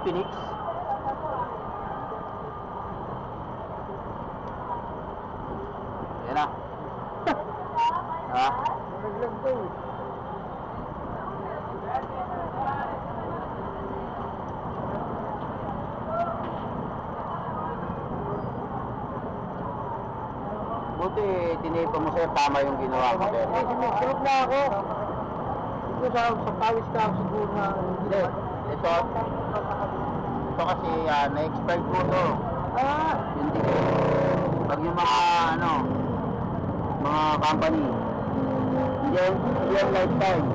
Phoenix. Yan na. Ha? Naglag to. Buti, tinipa mo sir, tama yung ginawa mo sir. Sinigroup na ako. Siguro sa pawis ka ako siguro na. Hindi. Ito kasi na-expired po to. Ah! Hindi. Pag yung mga mga company, hindi yan lifetime.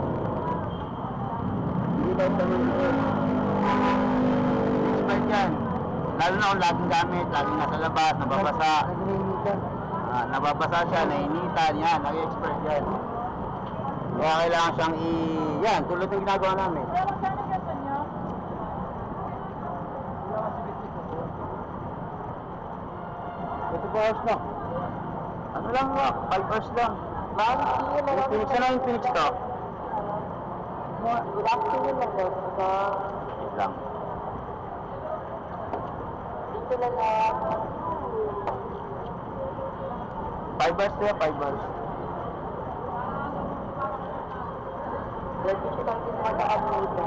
Hindi lifetime yun. Expired yan. Lalo na kung laging gamit, laging nasa labas, nababasa. Nag-reinitan. Nababasa siya, nainitan, yan, nag-expired yan. Kaya kailangan siyang yan, tulad ng ginagawa namin. Pero magkano gasto nyo? Ito pa hours na. Ano lang mo, 5 hours lang. Ma'am, Yung Phoenix na lang yung Phoenix to. Relax tingin lang po. Wait lang. Dito lang na. 5 hours to yan, 5 hours. Pwede siya natin mag-upload na.